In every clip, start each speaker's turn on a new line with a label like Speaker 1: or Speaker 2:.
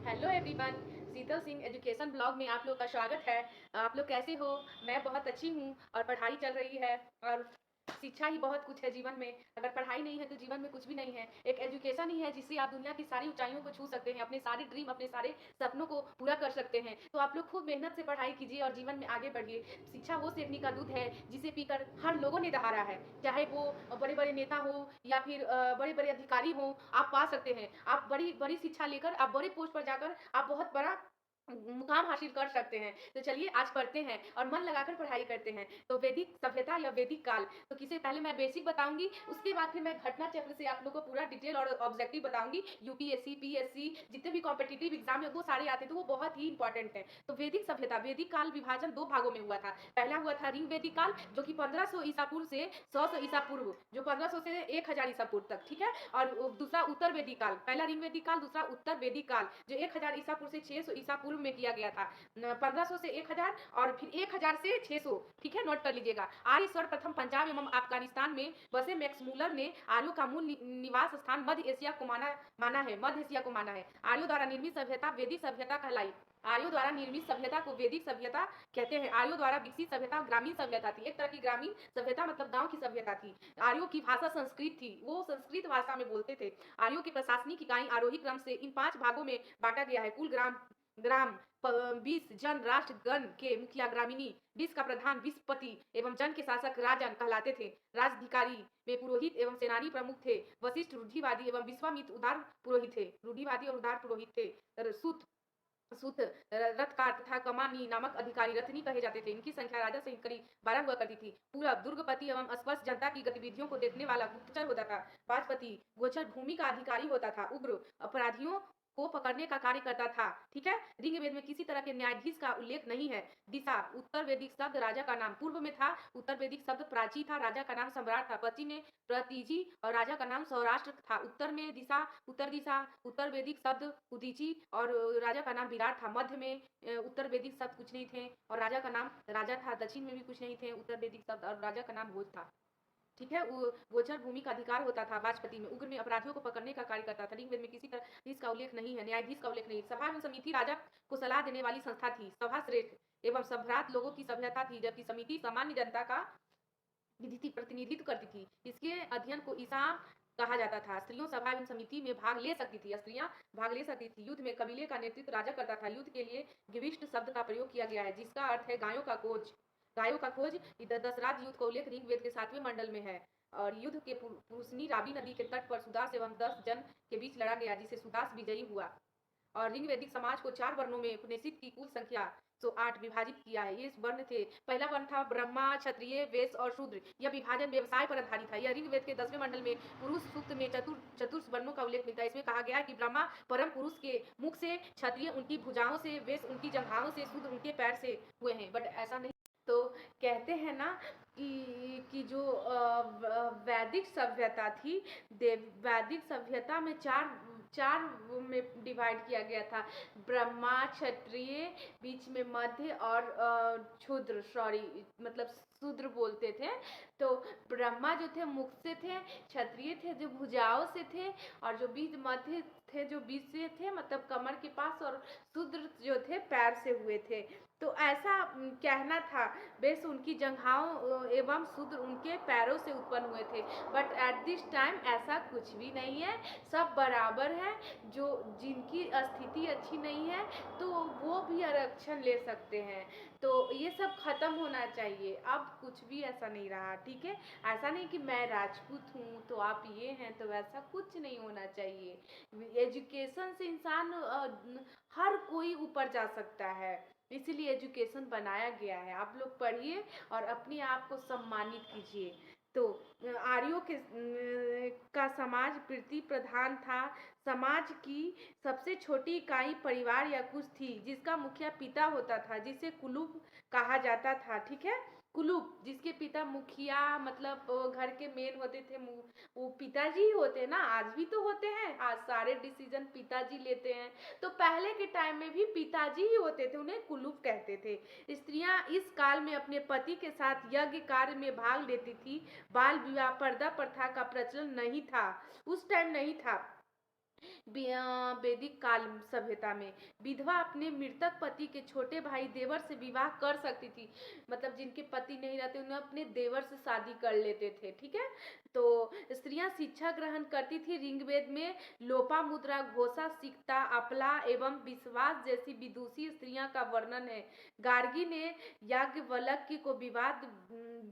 Speaker 1: Hello everyone, शीतल Singh education blog में आप लोग का स्वागत है। आप लोग कैसे हो? मैं बहुत अच्छी हूँ और पढ़ाई चल रही है। और शिक्षा ही बहुत कुछ है जीवन में। अगर पढ़ाई नहीं है तो जीवन में कुछ भी नहीं है। एक एजुकेशन ही है जिससे आप दुनिया की सारी ऊंचाइयों को छू सकते हैं, अपने सारे ड्रीम, अपने सारे सपनों को पूरा कर सकते हैं। तो आप लोग खूब मेहनत से पढ़ाई कीजिए और जीवन में आगे बढ़िए। शिक्षा वो सेवनी का दूध है जिसे पीकर हर लोगों ने दहाड़ा है, चाहे वो बड़े बड़े नेता हो या फिर बड़े बड़े अधिकारी हो। आप पा सकते हैं। आप बड़ी बड़ी शिक्षा लेकर आप बड़े पोस्ट पर जाकर आप बहुत बड़ा मुकाम हासिल कर सकते हैं। तो चलिए आज पढ़ते हैं और मन लगाकर पढ़ाई करते हैं। तो वैदिक सभ्यता या वैदिक काल, तो किसे पहले मैं बेसिक बताऊंगी, उसके बाद फिर मैं घटना चक्र से आप लोगों को पूरा डिटेल और ऑब्जेक्टिव बताऊंगी। यूपीएससी, पीएससी जितने भी कॉम्पिटिटिव एग्जाम है वो सारे आते हैं, तो वो बहुत ही इंपॉर्टेंट है। तो वैदिक सभ्यता, वैदिक काल विभाजन दो भागों में हुआ था। पहला हुआ था ऋग वैदिक काल, जो कि 1500 ईसा पूर्व से 100 ईसा पूर्व, जो 1500 से 1000 ईसा पूर्व तक, ठीक है। और दूसरा उत्तर वैदिक काल, पहला ऋग वैदिक काल, दूसरा उत्तर वैदिक काल, जो 1000 ईसा पूर्व से 600 ईसा पूर्व में किया गया था। 1500 से 1000 और फिर 1000 से 600, ठीक है, नोट कर लीजिएगा। आर्य सर्वप्रथम पंजाब एवं अफगानिस्तान में बसे मैक्स मूलर ने आर्यों का मूल निवास स्थान मध्य एशिया को माना है, मध्य एशिया को माना है। आर्यों द्वारा निर्मित सभ्यता वैदिक सभ्यता कहलाई। आर्यों द्वारा निर्मित सभ्यता को वैदिक सभ्यता कहते हैं। आर्यों द्वारा विकसित सभ्यता ग्रामीण सभ्यता थी, एक तरह की ग्रामीण सभ्यता मतलब गांव की सभ्यता थी। आर्यों की भाषा संस्कृत थी, वो संस्कृत भाषा में बोलते थे। आर्यों की प्रशासनिक इकाई आरोही क्रम से इन 5 भागों में बांटा गया है। कुल ग्राम ग्राम 20 जन राष्ट्र गण के मुखिया ग्रामीणी, 20 का प्रधान विस्पति एवं जन के शासक राजन कहलाते थे। राजधिकारी में पुरोहित एवं सेनानी प्रमुख थे। वशिष्ठ रूढ़िवादी एवं विश्वामित्र उदार पुरोहित थे, रूढ़िवादी और उदार पुरोहित थे। सूत सूत रथकार तथा कमानी नामक अधिकारी रथनी कहे जाते थे। इनकी संख्या राजा सहित करीब 12 हुआ करती थी। पूरब दुर्गपति एवं स्पर्श जनता की गतिविधियों को देखने वाला गुप्तचर होता था। वाजपति गोचर भूमि का अधिकारी होता था। उग्र अपराधियों को पकड़ने का कार्य करता था, ठीक है। ऋग्वेद में किसी तरह के न्यायाधीश का उल्लेख नहीं है। दिशा, उत्तर वैदिक शब्द राजा का नाम, पूर्व में था उत्तर वैदिक शब्द प्राची था, राजा का नाम सम्राट था। पश्चिम में प्रतीजी और राजा का नाम सौराष्ट्र था। उत्तर में दिशा, उत्तर दिशा, उत्तर वैदिक शब्द उदीची और राजा का नाम विराट था। मध्य में उत्तर वैदिक शब्द कुछ नहीं थे और राजा का नाम राजा था। दक्षिण में भी कुछ नहीं थे उत्तर वैदिक शब्द और राजा का नाम भोज था, ठीक है। गोचर भूमि का अधिकार होता था। वाजपति में उग्र में अपराधियों को पकड़ने का कार्य करता था। ऋग्वेद में किसी तरह इसका उल्लेख नहीं है, न्यायाधीश का उल्लेख नहीं। सभा एवं समिति राजा को सलाह देने वाली संस्था थी। सभा श्रेष्ठ एवं सभ्रात लोगों की सभ्यता थी, जबकि समिति सामान्य जनता का प्रतिनिधित्व करती थी। इसके अध्ययन को ईसा कहा जाता था। स्त्रियों सभा एवं समिति में भाग ले सकती थी, स्त्रियां भाग ले सकती थी। युद्ध में कबीले का नेतृत्व राजा करता था। युद्ध के लिए गिविष्ट शब्द का प्रयोग किया गया है, जिसका अर्थ है गायों का खोज। गायों का खोज। दशराज युद्ध का उल्लेख ऋग्वेद के 7वें मंडल में है। और युद्ध के पुरुषनी रावी नदी के तट पर सुदास एवं 10 जन के बीच लड़ा गया, जिसे सुदास विजयी हुआ। और ऋग्वैदिक समाज को 4 वर्णों में उपनिषद की कुल संख्या 108 विभाजित किया है। ये वर्ण थे, पहला वर्ण था ब्रह्मा, क्षत्रिय, वैश्य और शूद्र। यह विभाजन व्यवसाय पर आधारित था। यह ऋग्वेद के 10वें मंडल में पुरुष सूक्त में चतुर्थ वर्णों का उल्लेख मिलता है। इसमें कहा गया है कि ब्रह्मा परम पुरुष के मुख से, क्षत्रिय उनकी भुजाओं से, वैश्य उनकी जंघाओं से, शूद्र उनके पैर से हुए हैं। बट ऐसा नहीं। तो कहते हैं ना कि जो वैदिक सभ्यता थी, वैदिक सभ्यता में चार चार में डिवाइड किया गया था। ब्रह्मा, क्षत्रिय, बीच में मध्य और क्षुद्र, सॉरी मतलब शूद्र बोलते थे। तो ब्रह्मा जो थे मुख से थे, क्षत्रिय थे जो भुजाओं से थे, और जो बीच मध्य थे जो बीच से थे मतलब कमर के पास, और शूद्र जो थे पैर से हुए थे। तो ऐसा कहना था। वैश्य उनकी जंघाओं एवं शूद्र उनके पैरों से उत्पन्न हुए थे। बट एट दिस टाइम ऐसा कुछ भी नहीं है, सब बराबर है। जो जिनकी स्थिति अच्छी नहीं है तो वो भी आरक्षण ले सकते हैं। तो ये सब खत्म होना चाहिए। अब कुछ भी ऐसा नहीं रहा, ठीक है। ऐसा नहीं कि मैं राजपूत हूँ तो आप ये हैं, तो ऐसा कुछ नहीं होना चाहिए। एजुकेशन से इंसान हर कोई ऊपर जा सकता है, इसीलिए एजुकेशन बनाया गया है। आप लोग पढ़िए और अपने आप को सम्मानित कीजिए। तो आर्यों के का समाज प्रीति प्रधान था। समाज की सबसे छोटी इकाई परिवार या कुछ थी, जिसका मुखिया पिता होता था, जिसे कुलूप कहा जाता था, ठीक है। कुलूप, जिसके पिता मुखिया मतलब घर के मेन होते थे, वो पिताजी ही होते हैं ना। आज भी तो होते हैं, आज सारे डिसीजन पिताजी लेते हैं। तो पहले के टाइम में भी पिताजी ही होते थे, उन्हें कुलूप कहते थे। स्त्रियां इस काल में अपने पति के साथ यज्ञ कार्य में भाग लेती थी। बाल विवाह पर्दा प्रथा का प्रचलन नहीं था, उस टाइम नहीं था। वैदिक काल सभ्यता में विधवा अपने मृतक पति के छोटे भाई देवर से विवाह कर सकती थी। मतलब जिनके पति नहीं रहते उन्हें अपने देवर से शादी कर लेते थे, ठीक है। तो स्त्रियां शिक्षा ग्रहण करती थी। ऋग्वेद में लोपामुद्रा, घोषा, सिकता, अपला एवं विश्वास जैसी विदुषी स्त्रियां का वर्णन है। गार्गी ने याज्ञवल्क्य को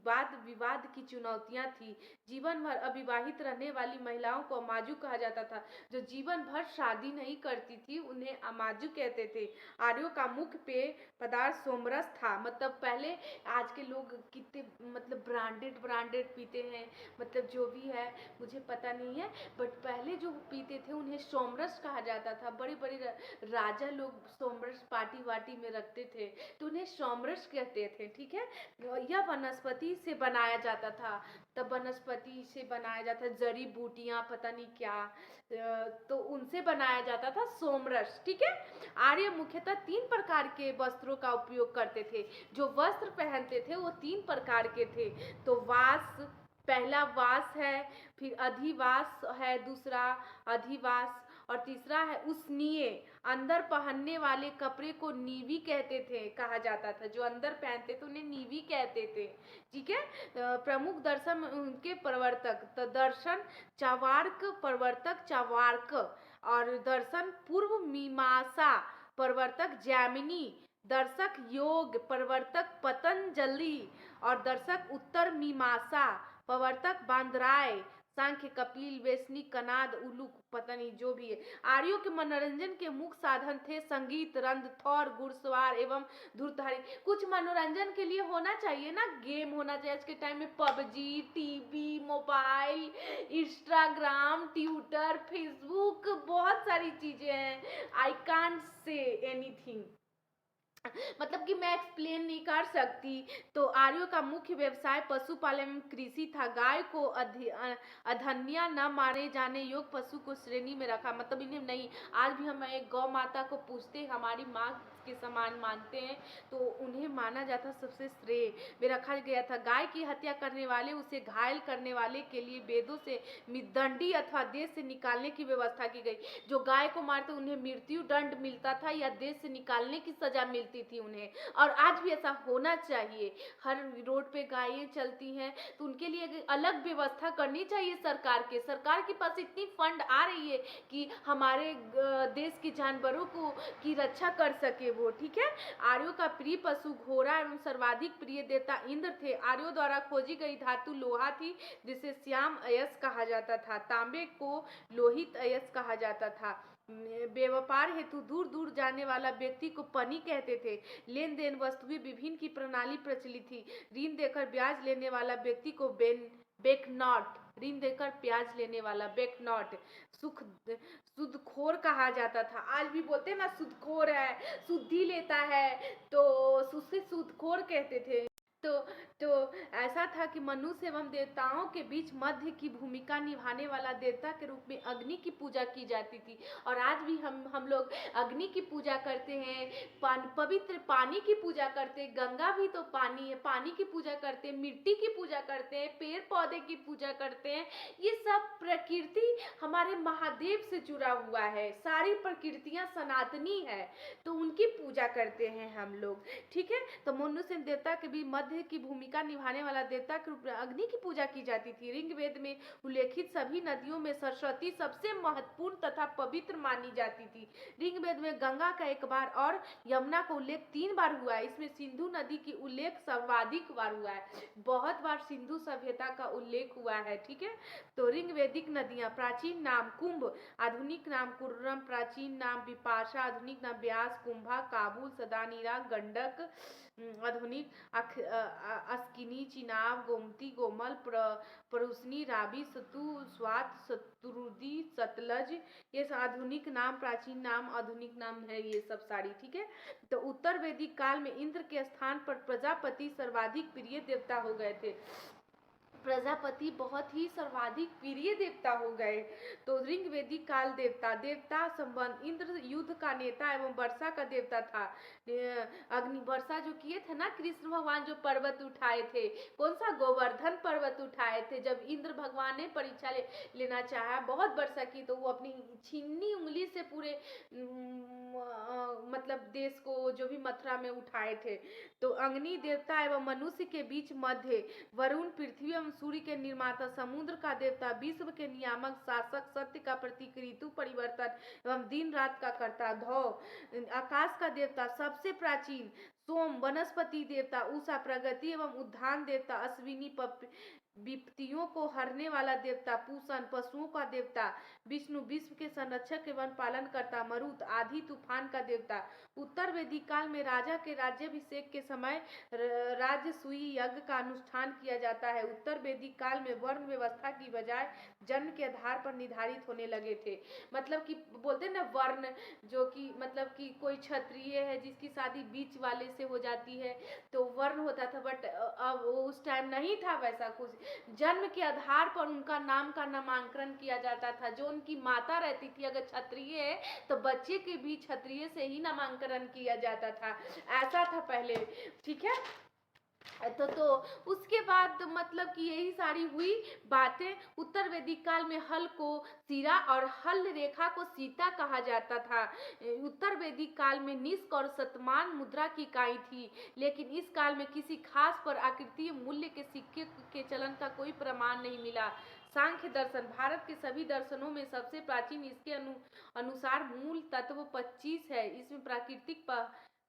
Speaker 1: वाद विवाद की चुनौतियां थी। जीवन भर अविवाहित रहने वाली महिलाओं को अमाजु कहा जाता था। जो जीवन भर शादी नहीं करती थी उन्हें अमाजु कहते थे। आर्यों का मुख्य पेय पदार्थ सोमरस था। मतलब पहले, आज के लोग कितने मतलब ब्रांडेड ब्रांडेड पीते हैं, मतलब जो भी है मुझे पता नहीं है, बट पहले जो पीते थे उन्हें सोमरस कहा जाता था। बड़े बड़े राजा लोग सोमरस पार्टी वार्टी में रखते थे तो उन्हें सोमरस कहते थे, ठीक है। यह वनस्पति से बनाया जाता था। तब वनस्पति से बनाया जाता, जड़ी बूटियां पता नहीं क्या, तो उनसे बनाया जाता था सोमरस, ठीक है। आर्य मुख्यतः 3 प्रकार के वस्त्रों का उपयोग करते थे। जो वस्त्र पहनते थे वो 3 प्रकार के थे। तो वास, पहला वास है, फिर अधिवास है, दूसरा अधिवास, और तीसरा है उष्णीय। अंदर पहनने वाले कपड़े को नीवी कहते थे, कहा जाता था। जो अंदर पहनते थे उन्हें नीवी कहते थे, ठीक है। प्रमुख दर्शन उनके प्रवर्तक, तो दर्शन चावार्क प्रवर्तक चावार्क, और दर्शन पूर्व मीमांसा प्रवर्तक जैमिनी, दर्शक योग प्रवर्तक पतंजलि, और दर्शक उत्तर मीमांसा प्रवर्तक बांदराय, सांख्य, कपिल, वैष्णि, कनाद, उलूक, पता नहीं जो भी है। आर्यों के मनोरंजन के मुख्य साधन थे संगीत, रंग, थौर, घुड़सवार एवं धूर्तधारी। कुछ मनोरंजन के लिए होना चाहिए ना, गेम होना चाहिए। आज के टाइम में PUBG, TV, mobile, Instagram, Twitter, Facebook, बहुत सारी चीजें हैं। आई कांट से एनीथिंग, मतलब कि मैं एक्सप्लेन नहीं कर सकती। तो आर्यों का मुख्य व्यवसाय पशुपालन एवं कृषि था। गाय को अधन्या न मारे जाने योग्य पशु को श्रेणी में रखा, मतलब इन्हें नहीं, आज भी हम एक गौ माता को पूछते, हमारी माँ के समान मानते हैं, तो उन्हें माना जाता सबसे श्रेय में रखा गया था। गाय की हत्या करने वाले, उसे घायल करने वाले के लिए वेदों से दंडी अथवा देश से निकालने की व्यवस्था की गई। जो गाय को मारते उन्हें मृत्यु दंड मिलता था या देश से निकालने की सजा मिलती थी उन्हें, और आज भी ऐसा होना चाहिए। हर रोड पे गायें चलती हैं तो उनके लिए अलग व्यवस्था करनी चाहिए सरकार के। सरकार के पास इतनी फंड आ रही है कि हमारे देश के जानवरों को की रक्षा कर सके वो, ठीक है। आर्यों का प्रिय पशु घोड़ा एवं सर्वाधिक प्रिय देवता इंद्र थे। आर्यों द्वारा खोजी गई धातु लोहा थी, जिसे श्याम अयस्क कहा जाता था। तांबे को लोहित अयस्क कहा जाता था। व्यापार हेतु दूर दूर जाने वाला व्यक्ति को पनी कहते थे। लेन देन वस्तुएं विभिन्न की प्रणाली प्रचलित थी। ऋण देकर ब्याज लेने वाला व्यक्ति को बेकनॉट, ऋण देकर ब्याज लेने वाला बेकनॉट, सुदखोर कहा जाता था। आज भी बोलते हैं ना सुदखोर है, सुद्धि लेता है, तो उसे सुदखोर कहते थे। तो ऐसा था कि मनुष्य एवं देवताओं के बीच मध्य की भूमिका निभाने वाला देवता के रूप में अग्नि की पूजा की जाती थी। और आज भी हम लोग अग्नि की पूजा करते हैं, पवित्र पानी की पूजा करते हैं। गंगा भी तो पानी है, पानी की पूजा करते हैं, मिट्टी की पूजा करते हैं, पेड़ पौधे की पूजा करते हैं। ये सब प्रकृति हमारे महादेव से जुड़ा हुआ है। सारी प्रकृतियां सनातनी है, तो उनकी पूजा करते हैं हम लोग, ठीक है। तो मनुष्य देवता के भी मध्य की भूमिका निभाने वाला देवता के रूप में अग्नि की पूजा की जाती थी। ऋग्वेद में उल्लेखित सभी नदियों में सरस्वती सबसे महत्वपूर्ण तथा पवित्र मानी जाती थी। ऋग्वेद में गंगा का 1 बार और यमुना का उल्लेख 3 बार हुआ है। इसमें सिंधु नदी की उल्लेख सर्वाधिक बार हुआ है, बहुत बार सिंधु सभ्यता का उल्लेख हुआ है, ठीक है। तो ऋग्वेदिक नदियां, प्राचीन नाम कुंभ, आधुनिक नाम कुर्रम, प्राचीन नाम विपाशा, आधुनिक नाम ब्यास, कुंभा, काबुल, सदानीरा, गंडक, आधुनिक अस्किनी, चिनाब, गोमती, गोमल, परुस्नी, रावी, सतु, स्वात, सतरुदी, सतलज, ये आधुनिक नाम, प्राचीन नाम, आधुनिक नाम है ये सब सारी, ठीक है। तो उत्तर वैदिक काल में इंद्र के स्थान पर प्रजापति सर्वाधिक प्रिय देवता हो गए थे। प्रजापति बहुत ही सर्वाधिक प्रिय देवता हो गए। तो ऋग वेदिक काल देवता देवता संबंध इंद्र युद्ध का नेता एवं वर्षा का देवता था। अग्नि वर्षा जो किए थे ना कृष्ण भगवान, जो पर्वत उठाए थे, कौन सा, गोवर्धन पर्वत उठाए थे। जब इंद्र भगवान ने परीक्षा लेना चाहा, बहुत वर्षा की, तो वो अपनी छीनी उंगली से पूरे मतलब देश को, जो भी मथुरा में उठाए थे। तो अग्नि देवता एवं मनुष्य के बीच मध्य, वरुण पृथ्वी एवं सूर्य के निर्माता, समुद्र का देवता, विश्व के नियामक, शासक, सत्य का प्रतीक, ऋतु परिवर्तन एवं दिन रात का कर्ता, धौ आकाश का देवता, सबसे प्राचीन, सोम वनस्पति देवता, उषा प्रगति एवं उद्यान देवता, अश्विनी विपत्तियों को हरने वाला देवता, पूषण पशुओं का देवता, विष्णु विश्व के संरक्षक एवं पालन करता, मरुत आधी तूफान का देवता। उत्तर वैदिक काल में राजा के राज्याभिषेक के समय राजसूय यज्ञ का अनुष्ठान किया जाता है। उत्तर वैदिक काल में वर्ण व्यवस्था की बजाय जन्म के आधार पर निर्धारित होने लगे थे। मतलब कि बोलते हैं ना वर्ण, जो कि मतलब कि कोई क्षत्रिय है जिसकी शादी बीच वाले से हो जाती है तो वर्ण होता था, बट अब उस टाइम नहीं था वैसा कुछ। जन्म के आधार पर उनका नाम का नामांकन किया जाता था। जो उनकी माता रहती थी अगर क्षत्रिय है तो बच्चे के भी क्षत्रिय से ही नामांकन किया जाता था, ऐसा था पहले, ठीक है। तो उसके बाद मतलब कि यही सारी हुई बातें। उत्तर वैदिक काल में हल को सिरा और हल रेखा को सीता कहा जाता था। उत्तर वैदिक काल में निष्क और शतमान मुद्रा की इकाई थी, लेकिन इस काल में किसी खास पर आकृतीय मूल्य के सिक्के के चलन का कोई प्रमाण नहीं मिला। सांख्य दर्शन भारत के सभी दर्शनों में सबसे प्राचीन, इसके अनुसार मूल तत्व 25 है। इसमें प्राकृतिक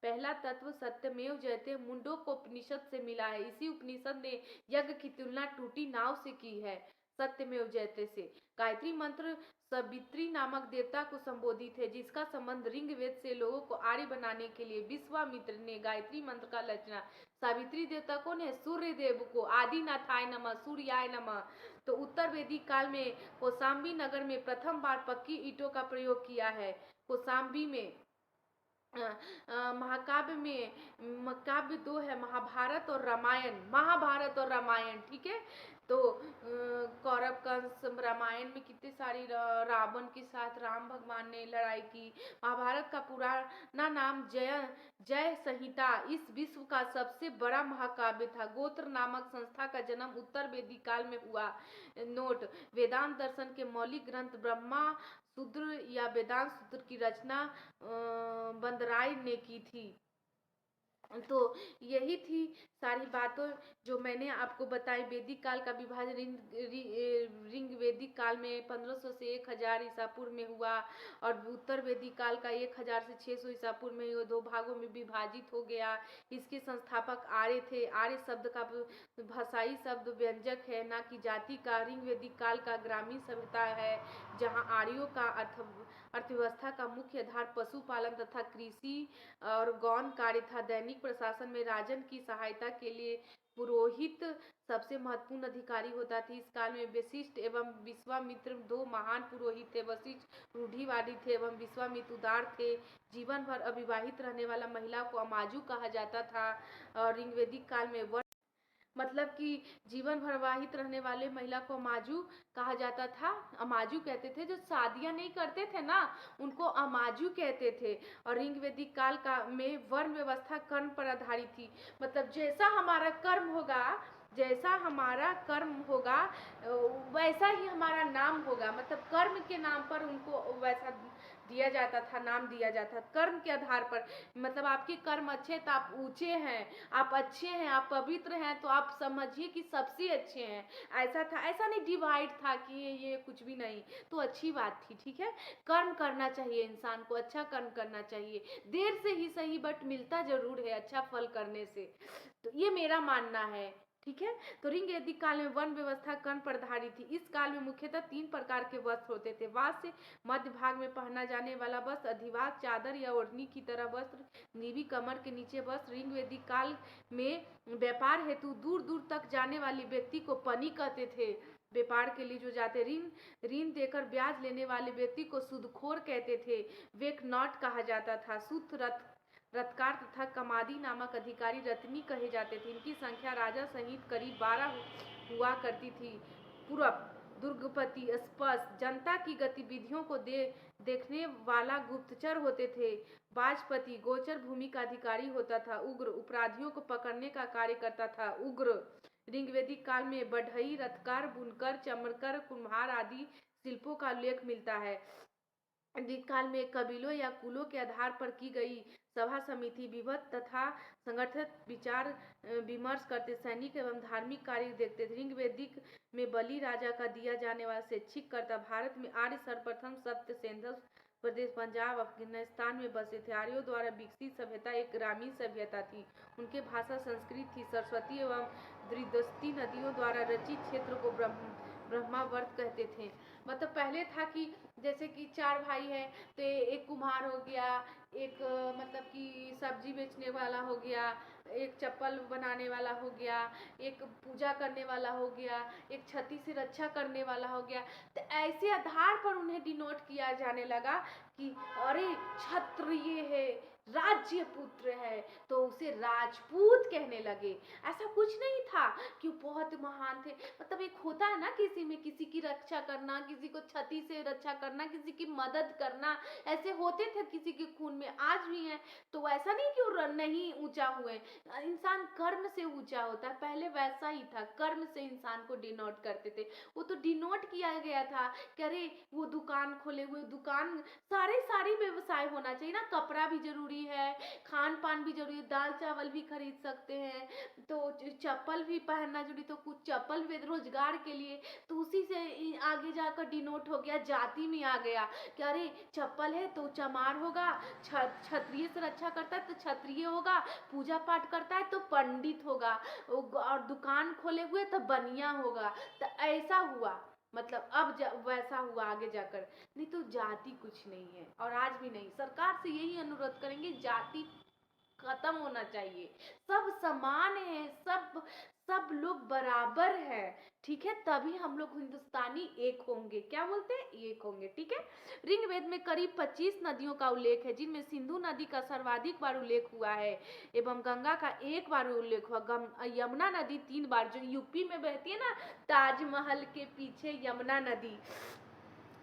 Speaker 1: पहला तत्व सत्यमेव जयते मुंडोक उपनिषद से मिला है। इसी उपनिषद ने यज्ञ की तुलना टूटी नाव से की है, सत्यमेव जयते से। गायत्री मंत्र सावित्री नामक देवता को संबोधित है, जिसका संबंध ऋग वेद से लोगों को आर्य बनाने के लिए विश्वामित्र ने गायत्री मंत्र का रचना। सावित्री देवता कौन है? सूर्य देव को। आदिनाथाय नमः, सूर्याय नमः। तो उत्तर वैदिक काल में कौशाम्बी नगर में प्रथम बार पक्की ईंटों का प्रयोग किया है। कौशाम्बी में महाकाव्य में काव्य दो है, महाभारत और रामायण, महाभारत और रामायण, ठीक है। तो कौरव कंस रामायण में कितनी सारी रावण के साथ राम भगवान ने लड़ाई की। महाभारत का पुराना नाम जय संहिता इस विश्व का सबसे बड़ा महाकाव्य था। गोत्र नामक संस्था का जन्म उत्तर वैदिक काल में हुआ। नोट, वेदांत दर्शन के मौलिक ग्रंथ ब्रह्मा सूत्र या वेदांत सूत्र की रचना बंदराय ने की थी। तो यही थी सारी बातों जो मैंने आपको बताई। वैदिक काल का विभाजन ऋग वैदिक काल में 1500 से 1000 ईसा पूर्व में हुआ, और उत्तर वैदिक काल का 1000 से 600 ईसा पूर्व में ये दो भागों में विभाजित हो गया। इसके संस्थापक आर्य थे। आर्य शब्द का भाषाई शब्द व्यंजक है, ना कि जाति का। ऋग वैदिक काल का ग्रामीण सभ्यता है, जहाँ आर्यों का अर्थव्यवस्था का मुख्य आधार पशुपालन तथा कृषि और गौण कार्य था। दैनिक प्रशासन में राजन की सहायता के लिए पुरोहित सबसे महत्वपूर्ण अधिकारी होता था। इस काल में वशिष्ठ एवं विश्वामित्र दो महान पुरोहित थे। वशिष्ठ रूढ़िवादी थे एवं विश्वामित्र उदार थे। जीवन भर अविवाहित रहने वाला महिला को अमाजु कहा जाता था। और ऋग्वेदिक काल में मतलब कि जीवन भर विवाहित रहने वाले महिला को अमाजु कहा जाता था। अमाजु कहते थे, जो शादियां नहीं करते थे ना उनको अमाजु कहते थे। और ऋग्वेदिक काल का में वर्ण व्यवस्था कर्म पर आधारित थी। मतलब जैसा हमारा कर्म होगा, जैसा हमारा कर्म होगा वैसा ही हमारा नाम होगा। मतलब कर्म के नाम पर उनको वैसा दिया जाता था, नाम दिया जाता था कर्म के आधार पर। मतलब आपके कर्म अच्छे तो आप ऊंचे हैं, आप अच्छे हैं, आप पवित्र हैं, तो आप समझिए कि सबसे अच्छे हैं। ऐसा था, ऐसा नहीं डिवाइड था कि ये कुछ भी नहीं, तो अच्छी बात थी, ठीक है। कर्म करना चाहिए, इंसान को अच्छा कर्म करना चाहिए, देर से ही सही बट मिलता जरूर है अच्छा फल करने से। तो ये मेरा मानना है, ठीक है। तो ऋग वैदिक काल में वर्ण व्यवस्था कर्ण पर आधारित थी। इस काल में मुख्यतः 3 प्रकार के वस्त्र होते थे। वास्य मध्य भाग में पहना जाने वाला वस्त्र, अधिवास चादर या ओढ़नी की तरह वस्त्र, नीवी कमर के नीचे वस्त्र। ऋग वैदिक काल में व्यापार हेतु दूर दूर तक जाने वाले व्यक्ति को पनी कहते थे। व्यापार के लिए जो जाते, ऋण देकर ब्याज लेने वाले व्यक्ति को सूदखोर कहते थे। वेक नॉट कहा जाता था। सूत रथ रत्कार तथा कमादी नामक अधिकारी रत्नी कहे जाते थे। इनकी संख्या राजा सहित करीब 12 हुआ करती थी। पूरब दुर्गपति स्पष्ट जनता की गतिविधियों को देखने वाला गुप्तचर होते थे। बाजपति गोचर भूमि का अधिकारी होता था। उग्र अपराधियों को पकड़ने का कार्य करता था। उग्र ऋग्वेदिक काल में बढ़ई, रथकार, बुनकर, चमड़कर, कुम्हार आदि शिल्पों का उल्लेख मिलता है। वैदिक काल में कबीलों या कुलों के आधार पर की गई सभा समिति विभक्त तथा संगठित विचार विमर्श करते, सैनिक एवं धार्मिक कार्य देखते थे। ऋग्वेदिक में बलि राजा का दिया जाने वाला स्वैच्छिक करता। भारत में आर्य सर्वप्रथम सत्य सेंधव प्रदेश पंजाब अफगानिस्तान में बसे थे। आर्यों द्वारा विकसित सभ्यता एक ग्रामीण सभ्यता थी। उनके भाषा संस्कृत थी। सरस्वती एवं दृष्टि नदियों द्वारा रचित क्षेत्र को ब्रह्मावर्त कहते थे। मतलब पहले था कि जैसे कि 4 भाई हैं तो एक कुम्हार हो गया, एक मतलब कि सब्जी बेचने वाला हो गया, एक चप्पल बनाने वाला हो गया, एक पूजा करने वाला हो गया, एक क्षति से रक्षा करने वाला हो गया। तो ऐसे आधार पर उन्हें डिनोट किया जाने लगा कि अरे क्षत्रिय है, राज्य पुत्र है, तो उसे राजपूत कहने लगे। ऐसा कुछ नहीं था कि वो बहुत महान थे। मतलब एक होता है ना किसी में किसी की रक्षा करना, किसी को क्षति से रक्षा करना, किसी की मदद करना, ऐसे होते थे किसी के खून में, आज भी हैं। तो ऐसा नहीं कि वो नहीं ऊंचा हुए, इंसान कर्म से ऊंचा होता है। पहले वैसा ही था, कर्म से इंसान को डिनोट करते थे। वो तो डिनोट किया गया था कि अरे वो दुकान खोले हुए, दुकान सारी व्यवसाय होना चाहिए ना। कपड़ा भी जरूरी है, खान पान भी जरूरी है, दाल चावल भी खरीद सकते हैं, तो चप्पल भी पहनना जरूरी, तो कुछ चप्पल भी रोजगार के लिए। तो उसी से आगे जाकर डिनोट हो गया, जाति में आ गया कि अरे चप्पल है तो चमार होगा, क्षत्रिय से रक्षा करता है तो क्षत्रिय होगा, पूजा पाठ करता है तो पंडित होगा, और दुकान खोले हुए तो बनिया होगा। तो ऐसा हुआ, मतलब अब वैसा हुआ आगे जाकर। नहीं तो जाति कुछ नहीं है, और आज भी नहीं। सरकार से यही अनुरोध करेंगे, जाति खत्म होना चाहिए। सब समान है, सब लोग बराबर है, ठीक है। तभी हम लोग हिंदुस्तानी एक होंगे। क्या बोलते हैं? एक होंगे, ठीक है। ऋग्वेद में करीब 25 नदियों का उल्लेख है, जिनमें सिंधु नदी का सर्वाधिक बार उल्लेख हुआ है एवं गंगा का 1 बार उल्लेख हुआ। यमुना नदी 3 बार, जो यूपी में बहती है ना, ताजमहल के पीछे यमुना नदी।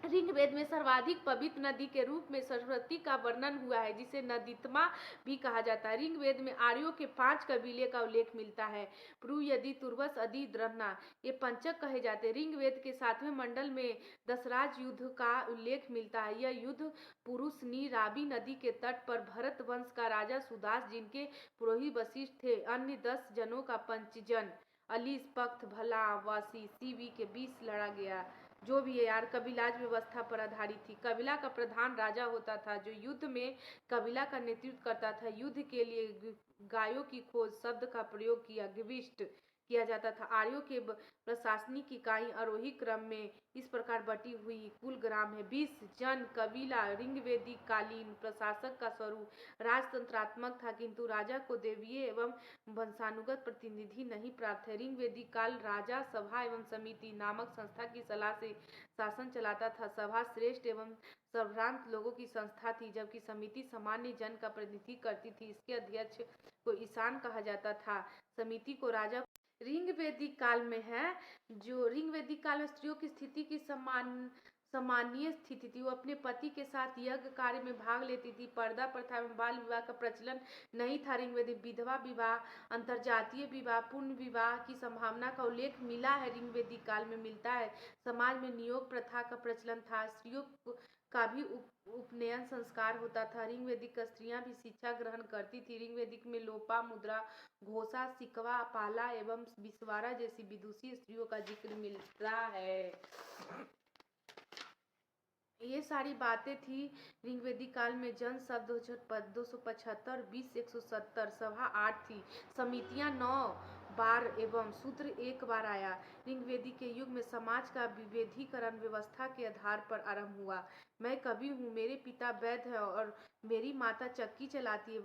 Speaker 1: ऋग्वेद में सर्वाधिक पवित्र नदी के रूप में सरस्वती का वर्णन हुआ है, जिसे नदीतमा भी कहा जाता है। ऋग्वेद में आर्यों के 5 कबीले का उल्लेख मिलता है, पुरु, यदि, तुर्वस, अदि, द्रह्ना। ये पंचक कहे जाते हैं। ऋग्वेद के 7वें मंडल में दशराज युद्ध का उल्लेख मिलता है। यह युद्ध पुरुषनी रावी नदी के तट पर भरत वंश का राजा सुदास, जिनके पुरोहित वशिष्ठ थे, अन्य 10 जनों का पंचजन अलीस, पख्त, भला, वासी, सीवी के 20 लड़ा गया। जो भी है यार, कबीलाज व्यवस्था पर आधारित थी। कबीला का प्रधान राजा होता था, जो युद्ध में कबीला का नेतृत्व करता था। युद्ध के लिए गायों की खोज शब्द का प्रयोग गिविष्ट किया जाता था। आर्यों के प्रशासनिक इकाई आरोही क्रम में इस प्रकार बटी हुई कुल ग्राम है। 20 जन कबीला। ऋग्वेदिक कालीन प्रशासक का स्वरूप राजतंत्रात्मक था, किंतु राजा को देवीय एवं वंशानुगत प्रतिनिधि नहीं प्राप्त है। ऋग्वेदिक काल राजा सभा एवं समिति नामक संस्था की सलाह से शासन चलाता था। सभा श्रेष्ठ एवं संभ्रांत लोगों की संस्था थी, जबकि समिति सामान्य जन का प्रतिनिधित्व करती थी। इसके अध्यक्ष को ईशान कहा जाता था। समिति को राजा ऋग्वेदिक काल में है, जो ऋग्वेदिक काल में स्त्रियों की स्थिति की सामान्य स्थिति थी। वो अपने पति के साथ यज्ञ कार्य में भाग लेती थी। पर्दा प्रथा में बाल विवाह का प्रचलन नहीं था। ऋग्वेदिक विधवा विवाह, अंतरजातीय विवाह, पुण्य विवाह की संभावना का उल्लेख मिला है, ऋग्वेदिक काल में मिलता है। समाज में नियोग प्रथा का प्रचलन था। स्त्रियों का भी उपनयन संस्कार होता था। ऋग्वेदिक स्त्रियां भी शिक्षा ग्रहण करती थी। ऋग्वेदिक में लोपा, मुद्रा, घोषा, सिकवा, पाला एवं विश्वारा जैसी विदुषी स्त्रियों का जिक्र मिलता है। ये सारी बातें थी ऋग्वेदिक काल में। जन शब्द 275, 20 170, सभा 8 थी, समितियां 9 बार एवं सूत्र 1 बार आया। ऋग्वेदिक के युग में समाज का विभेदीकरण व्यवस्था के आधार पर आरंभ हुआ। मैं कवि हूँ, मेरे पिता वैद्य है और मेरी माता चक्की चलाती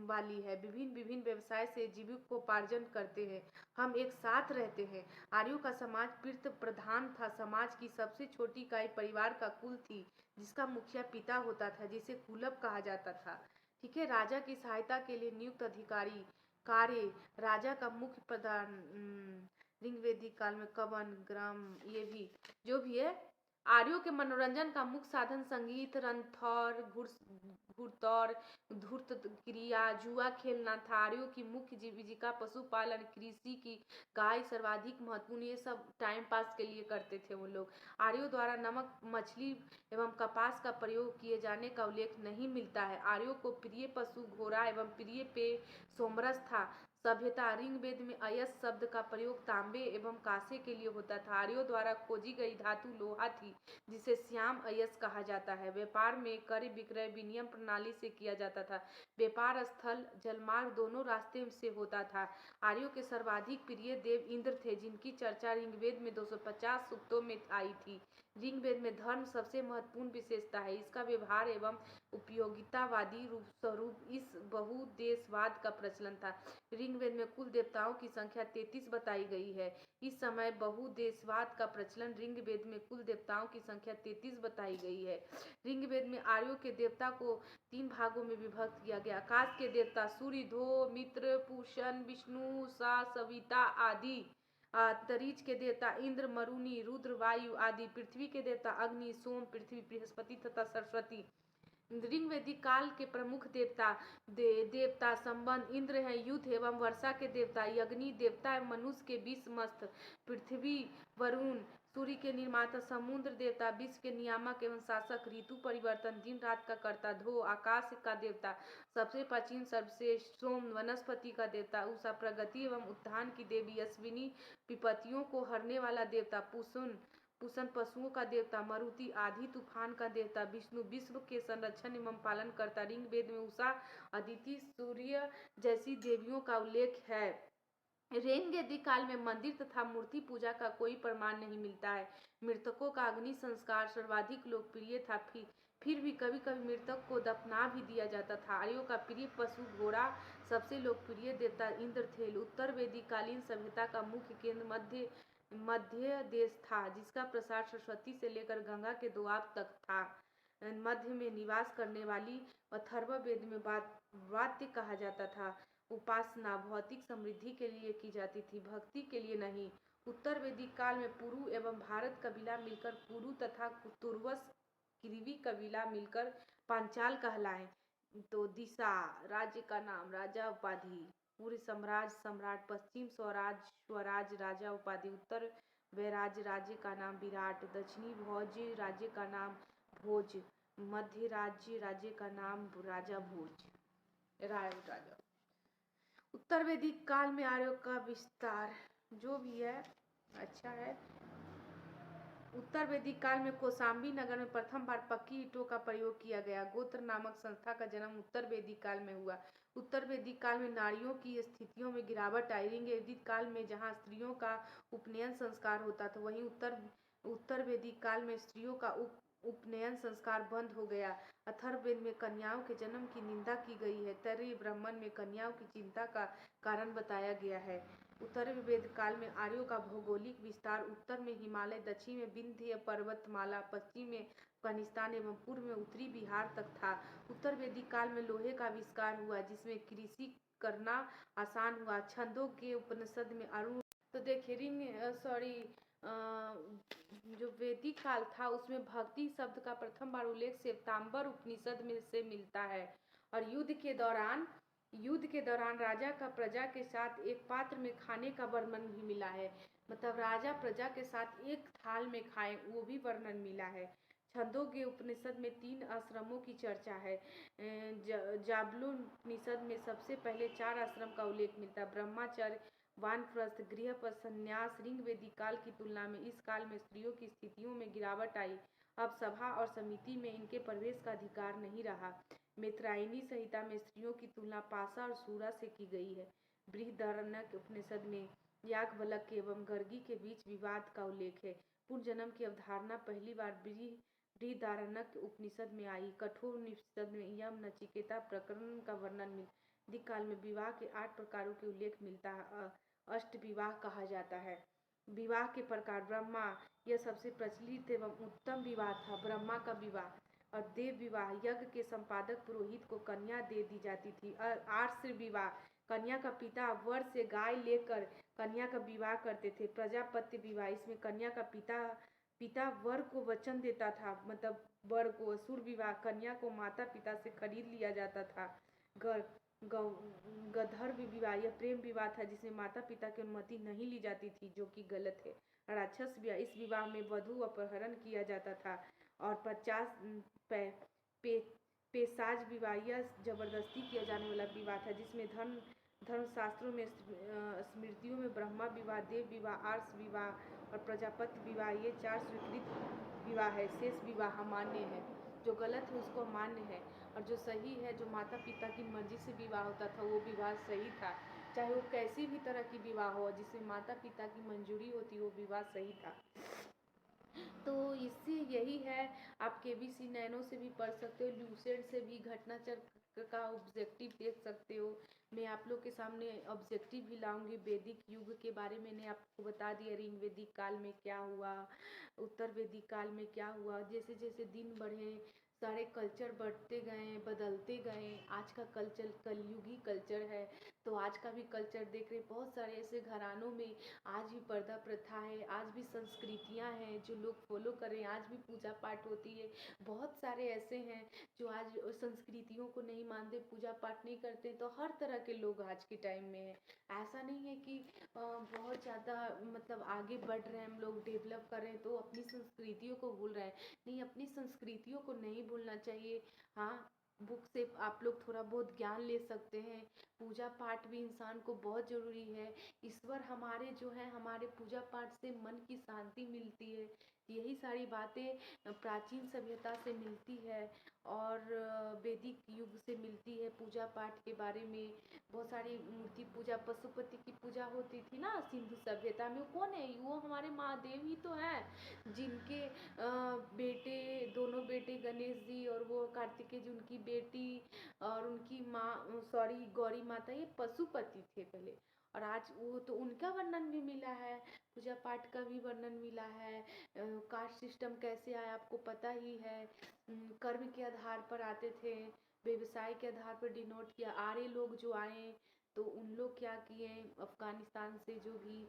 Speaker 1: वाली है। विभिन्न व्यवसाय से जीविकोपार्जन करते हैं। हम एक साथ रहते हैं। आर्यों का समाज पितृ प्रधान था। समाज की सबसे छोटी इकाई परिवार का कुल थी, जिसका मुखिया पिता होता था, जिसे कुलप कहा जाता था। ठीक है। राजा की सहायता के लिए नियुक्त अधिकारी कार्य, राजा का मुख्य प्रधान, ऋग्वेदिक काल में कवन, ग्राम, ये भी जो भी है। आर्यों के मनोरंजन का मुख्य साधन संगीत, रणथौर, घुड़दौड़, धूर्त क्रिया, जुआ खेलना था। आर्यों की मुख्य जीविका पशुपालन, कृषि की गाय सर्वाधिक महत्वपूर्ण, ये सब टाइम पास के लिए करते थे वो लोग। आर्यों द्वारा नमक, मछली एवं कपास का प्रयोग किए जाने का उल्लेख नहीं मिलता है। आर्यों को प्रिय पशु घोड़ा एवं प्रिय पेय सोमरस था। सभ्यता, ऋग्वेद में अयस शब्द का प्रयोग तांबे एवं कांसे के लिए होता था। आर्यों द्वारा खोजी गई धातु लोहा थी, जिसे श्याम अयस कहा जाता है। व्यापार में क्रय विक्रय विनिमय प्रणाली से किया जाता था। व्यापार स्थल जलमार्ग दोनों रास्ते से होता था। आर्यों के सर्वाधिक प्रिय देव इंद्र थे, जिनकी चर्चा ऋग्वेद में 250 सूक्तों में आई थी। ऋग्वेद में धर्म सबसे महत्वपूर्ण विशेषता है। इसका व्यवहार एवं उपयोगितावादी रूप स्वरूप इस बहुदेशवाद का प्रचलन था। ऋग्वेद में कुल देवताओं की संख्या 33 बताई गई है। इस समय बहुदेशवाद का प्रचलन ऋग्वेद में कुल देवताओं की संख्या 33 बताई गई है। ऋग्वेद में आर्यों के देवता को 3 भागों में विभक्त किया गया। आकाश के देवता सूर्य, धो, मित्र, पूषण, विष्णु, उषा, सविता आदि। अंतरिक्ष के देवता इंद्र, मरुनी, रुद्र, वायु आदि। पृथ्वी के देवता अग्नि, सोम, पृथ्वी, बृहस्पति तथा सरस्वती। ऋग्वेदिक काल के प्रमुख देवता संबंध इंद्र हैं। युद्ध एवं वर्षा के देवता अग्नि, देवता एवं मनुष्य के बीच मस्त पृथ्वी, वरुण, सूर्य के निर्माता समुद्र देवता, विश्व के नियामक एवं शासक, ऋतु परिवर्तन, दिन रात का कर्ता धो, आकाश का देवता, सबसे प्राचीन सर्वश्रेष्ठ सोम, वनस्पति का देवता उषा, प्रगति एवं उत्थान की देवी अश्विनी, विपत्तियों को हरने वाला देवता पूषण, पशुओं का देवता मरुति, आधी तूफान का देवता विष्णु, विश्व के संरक्षण एवं पालन करता। ऋग्वेद में उषा, अदिति, सूर्य जैसी देवियों का उल्लेख है। ऋग्वेदिक काल में मंदिर तथा मूर्ति पूजा का कोई प्रमाण नहीं मिलता है। मृतकों का अग्नि संस्कार सर्वाधिक लोकप्रिय था। फिर भी कभी कभी मृतक को दफना भी दिया जाता था। आर्यों का प्रिय पशु घोड़ा, सबसे लोकप्रिय देवता इंद्र थे। उत्तर वेदिक कालीन सभ्यता का मुख्य केंद्र मध्य देश था, जिसका प्रसार सरस्वती से लेकर गंगा के दोआब तक था। मध्य में निवास करने वाली अथर्ववेद में वात्य कहा जाता था। उपासना भौतिक समृद्धि के लिए की जाती थी, भक्ति के लिए नहीं। उत्तर वैदिक काल में पुरु एवं भारत कबीला मिलकर पुरु तथा तुर्वस किरवी कबीला मिलकर पांचाल कहलाए। तो दिशा राज्य का नाम, राजा उपाधि, पूर्व साम्राज्य सम्राट, पश्चिम स्वराज राजा उपाधि, उत्तर वैराज राज्य का नाम विराट, दक्षिणी भोज राज्य का नाम भोज, मध्य राज्य का नाम राजा भोज, राजा। उत्तर वैदिक काल में आर्यों का विस्तार जो भी है अच्छा है। उत्तर वैदिक काल में कौशाम्बी नगर में प्रथम बार पक्की ईंटों का प्रयोग किया गया। गोत्र नामक संस्था का जन्म उत्तर वैदिक काल में हुआ। उत्तर वैदिक काल में नारियों की स्थितियों में गिरावट आई। ऋग्वेदिक काल में जहाँ स्त्रियों का उपनयन संस्कार होता था, वहीं उत्तर वैदिक काल में स्त्रियों का उपनयन संस्कार बंद हो गया। अथर्ववेद में कन्याओं के जन्म की निंदा की गई है। तैत्तिरीय ब्राह्मण में कन्याओं की चिंता का कारण बताया गया है। उत्तर वेद काल में आर्यों का भौगोलिक विस्तार उत्तर में हिमालय, दक्षिण में विंध्य पर्वतमाला, पश्चिम में अफगानिस्तान एवं पूर्व में उत्तरी बिहार तक था। उत्तर वैदिक काल में लोहे का आविष्कार हुआ, जिसमें कृषि करना आसान हुआ। छंदों के उपनिषद में अरुण, तो देखिए जो वैदिक काल था उसमें भक्ति शब्द का प्रथम बार उल्लेख श्वेतांबर उपनिषद में से मिलता है। और युद्ध के दौरान राजा का प्रजा के साथ एक पात्र में खाने का वर्णन भी मिला है। मतलब राजा प्रजा के साथ एक थाल में खाए, वो भी वर्णन मिला है। छंदोग्य उपनिषद में 3 आश्रमों की चर्चा है। जाबलूपनिषद में सबसे पहले 4 आश्रम का उल्लेख मिलता है। ब्रह्मचर्य, वानप्रस्थ, गृहस्थ, संन्यास। ऋग्वेदिक काल की तुलना में इस काल में स्त्रियों की स्थितियों में गिरावट आई। अब सभा और समिति में इनके प्रवेश का अधिकार नहीं रहा। मैत्रेयी संहिता में स्त्रियों की तुलना पाशा और शूरा से की गई है। बृहदारण्यक उपनिषद में याज्ञवल्क्य एवं गर्गी के बीच विवाद का उल्लेख है। पुनर्जन्म की अवधारणा पहली बार बृहदारण्यक उपनिषद में आई। कठोर उपनिषद में यम नचिकेता प्रकरण का वर्णन वैदिक काल में विवाह के 8 प्रकारों के उल्लेख मिलता है। अष्ट विवाह कहा जाता है। विवाह के प्रकार, ब्रह्मा, यह सबसे प्रचलित एवं उत्तम विवाह था। ब्रह्मा का विवाह, और देव विवाह यज्ञ के संपादक पुरोहित को कन्या दे दी जाती थी। आर्ष विवाह कन्या का पिता वर से गाय लेकर कन्या का विवाह करते थे। प्रजापत्य विवाह इसमें कन्या का पिता वर को वचन देता था, मतलब वर को। असुर विवाह कन्या को माता पिता से खरीद लिया जाता था। गंधर्व विवाह यह प्रेम विवाह था जिसमें माता पिता की अनुमति नहीं ली जाती थी, जो कि गलत है। राक्षस विवाह इस विवाह में वधू अपहरण किया जाता था। और 50 पेशाच विवाह यह जबरदस्ती किया जाने वाला विवाह था जिसमें धर्मशास्त्रों में स्मृतियों में ब्रह्मा विवाह, देव विवाह, आर्ष विवाह और प्रजापति विवाह ये 4 स्वीकृत विवाह है। शेष विवाह अमान्य है। जो गलत है उसको अमान्य है, और जो सही है, जो माता पिता की मर्जी से विवाह होता था, वो विवाह सही था। चाहे वो कैसी भी तरह की विवाह हो, जिसमें माता पिता की मंजूरी होती, वो विवाह सही था। तो इससे यही है, आप केबीसी नैनो से भी पढ़ सकते हो, ल्यूसेंट से भी घटनाचक्र का ऑब्जेक्टिव देख सकते हो। मैं आप लोग के सामने ऑब्जेक्टिव भी लाऊंगी। वैदिक युग के बारे में मैंने आपको बता दिया, ऋग वैदिक काल में क्या हुआ, उत्तर वैदिक काल में क्या हुआ। जैसे जैसे दिन बढ़े सारे कल्चर बढ़ते गए, बदलते गए। आज का कल्चर कलयुगी कल्चर है, तो आज का भी कल्चर देख रहे। बहुत सारे ऐसे घरानों में आज भी पर्दा प्रथा है, आज भी संस्कृतियां हैं जो लोग फॉलो कर रहे हैं, आज भी पूजा पाठ होती है। बहुत सारे ऐसे हैं जो आज संस्कृतियों को नहीं मानते, पूजा पाठ नहीं करते। तो हर तरह के लोग आज के टाइम में हैं। ऐसा नहीं है कि बहुत ज़्यादा मतलब आगे बढ़ रहे हैं हम लोग, डेवलप कर रहे हैं तो अपनी संस्कृतियों को भूल रहे हैं। नहीं, अपनी संस्कृतियों को नहीं भूलना चाहिए। हाँ, बुक से आप लोग थोड़ा बहुत ज्ञान ले सकते हैं। पूजा पाठ भी इंसान को बहुत ज़रूरी है। ईश्वर हमारे जो है, हमारे पूजा पाठ से मन की शांति मिलती है। यही सारी बातें प्राचीन सभ्यता से मिलती है और वैदिक युग से मिलती है। पूजा पाठ के बारे में बहुत सारी मूर्ति पूजा, पशुपति की पूजा होती थी ना सिंधु सभ्यता में। वो कौन है? वो हमारे महादेव ही तो हैं, जिनके बेटे, दोनों बेटे गणेश जी और वो कार्तिकेय जी उनकी बेटी, और उनकी माँ सॉरी गौरी माता, ये पशुपति थे पहले। और आज वो तो उनका वर्णन भी मिला है, पूजा पाठ का भी वर्णन मिला है। कास्ट सिस्टम कैसे आया आपको पता ही है। कर्म के आधार पर आते थे, व्यवसाय के आधार पर डिनोट किया। आर्य लोग जो आए तो उन लोग क्या किए, अफगानिस्तान से जो भी,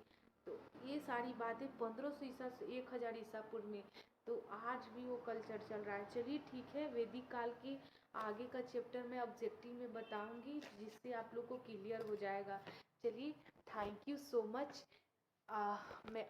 Speaker 1: तो ये सारी बातें 1500 ईसा से 1000 ईसा पूर्व में, तो आज भी वो कल्चर चल रहा है। चलिए ठीक है, वैदिक काल के आगे का चैप्टर मैं ऑब्जेक्टिव में बताऊंगी, जिससे आप लोग को क्लियर हो जाएगा। चलिए, थैंक यू सो मच। मैं